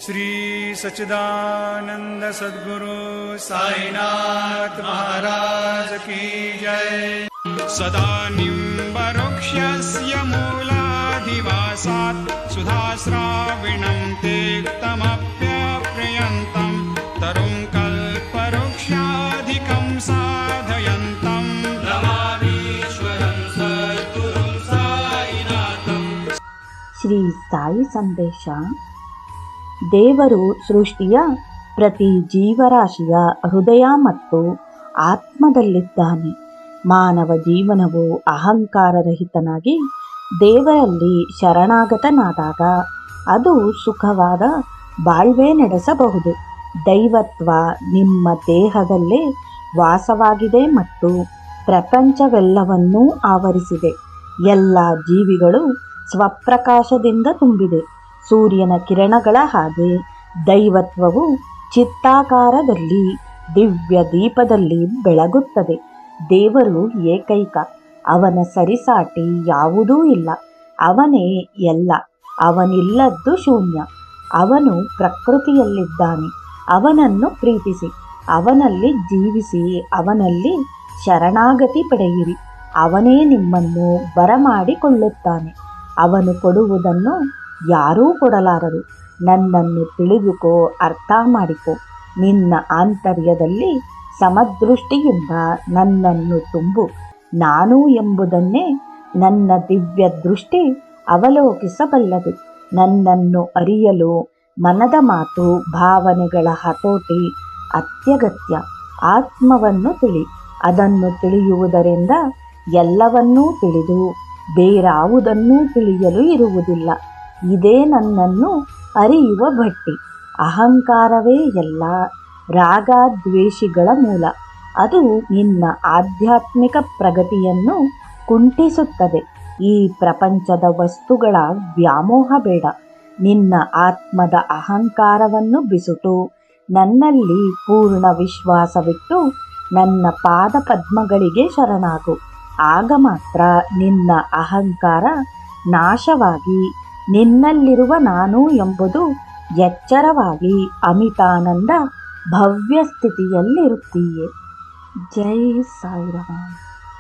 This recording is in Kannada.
श्री सच्चिदानंद सद्गुरु साईनाथ महाराज की जय। सदा निम्बवृक्षस्य मूलाधिवासात् सुधाश्राविणं तेक्तमप्यप्रियन्तं तरुं कल्पवृक्षाधिकं साधयन्तं नमामीश्वरं सद्गुरुं साईनाथं। ಶ್ರೀ ಸಾಯಿ ಸಂದೇಶ. ದೇವರು ಸೃಷ್ಟಿಯ ಪ್ರತಿ ಜೀವರಾಶಿಯ ಹೃದಯ ಮತ್ತು ಆತ್ಮದಲ್ಲಿದ್ದಾನೆ. ಮಾನವ ಜೀವನವು ಅಹಂಕಾರರಹಿತನಾಗಿ ದೇವರಲ್ಲಿ ಶರಣಾಗತನಾದಾಗ ಅದು ಸುಖವಾದ ಬಾಳ್ವೆ ನಡೆಸಬಹುದು. ದೈವತ್ವ ನಿಮ್ಮ ದೇಹದಲ್ಲೇ ವಾಸವಾಗಿದೆ ಮತ್ತು ಪ್ರಪಂಚವೆಲ್ಲವನ್ನೂ ಆವರಿಸಿದೆ. ಎಲ್ಲ ಜೀವಿಗಳು ಸ್ವಪ್ರಕಾಶದಿಂದ ತುಂಬಿದೆ. ಸೂರ್ಯನ ಕಿರಣಗಳ ಹಾಗೆ ದೈವತ್ವವು ಚಿತ್ತಾಕಾರದಲ್ಲಿ ದಿವ್ಯ ದೀಪದಲ್ಲಿ ಬೆಳಗುತ್ತದೆ. ದೇವರು ಏಕೈಕ, ಅವನ ಸರಿಸಾಟಿ ಯಾವುದೂ ಇಲ್ಲ. ಅವನೇ ಎಲ್ಲ, ಅವನಿಲ್ಲದ್ದು ಶೂನ್ಯ. ಅವನು ಪ್ರಕೃತಿಯಲ್ಲಿದ್ದಾನೆ. ಅವನನ್ನು ಪ್ರೀತಿಸಿ, ಅವನಲ್ಲಿ ಜೀವಿಸಿ, ಅವನಲ್ಲಿ ಶರಣಾಗತಿ ಪಡೆಯಿರಿ. ಅವನೇ ನಿಮ್ಮನ್ನು ಬರಮಾಡಿಕೊಳ್ಳುತ್ತಾನೆ. ಅವನು ಕೊಡುವುದನ್ನು ಯಾರೂ ಕೊಡಲಾರರು. ನನ್ನನ್ನು ತಿಳಿದುಕೋ, ಅರ್ಥ ಮಾಡಿಕೋ. ನಿನ್ನ ಆಂತರ್ಯದಲ್ಲಿ ಸಮದೃಷ್ಟಿಯಿಂದ ನನ್ನನ್ನು ತುಂಬು. ನಾನು ಎಂಬುದನ್ನೇ ನನ್ನ ದಿವ್ಯ ದೃಷ್ಟಿ ಅವಲೋಕಿಸಬಲ್ಲದು. ನನ್ನನ್ನು ಅರಿಯಲು ಮನದ ಮಾತು, ಭಾವನೆಗಳ ಹತೋಟಿ ಅತ್ಯಗತ್ಯ. ಆತ್ಮವನ್ನು ತಿಳಿ. ಅದನ್ನು ತಿಳಿಯುವುದರಿಂದ ಎಲ್ಲವನ್ನೂ ತಿಳಿದು ಬೇರಾವುದನ್ನೂ ತಿಳಿಯಲು ಇರುವುದಿಲ್ಲ. ಇದೇ ನನ್ನನ್ನು ಅರಿಯುವ ಭಟ್ಟಿ. ಅಹಂಕಾರವೇ ಎಲ್ಲ ರಾಗದ್ವೇಷಗಳ ಮೂಲ. ಅದು ನಿನ್ನ ಆಧ್ಯಾತ್ಮಿಕ ಪ್ರಗತಿಯನ್ನು ಕುಂಠಿಸುತ್ತದೆ. ಈ ಪ್ರಪಂಚದ ವಸ್ತುಗಳ ವ್ಯಾಮೋಹ ಬೇಡ. ನಿನ್ನ ಆತ್ಮದ ಅಹಂಕಾರವನ್ನು ಬಿಸುಟು ನನ್ನಲ್ಲಿ ಪೂರ್ಣ ವಿಶ್ವಾಸವಿಟ್ಟು ನನ್ನ ಪಾದ ಪದ್ಮಗಳಿಗೆ ಶರಣಾಗು. ಆಗ ಮಾತ್ರ ನಿನ್ನ ಅಹಂಕಾರ ನಾಶವಾಗಿ ನಿನ್ನಲ್ಲಿರುವ ನಾನು ಎಂಬುದು ಎಚ್ಚರವಾಗಿ ಅಮಿತಾನಂದ ಭವ್ಯ ಸ್ಥಿತಿಯಲ್ಲಿರುತ್ತೀಯೆ. ಜೈ ಸಾಯಿರಾಮ್.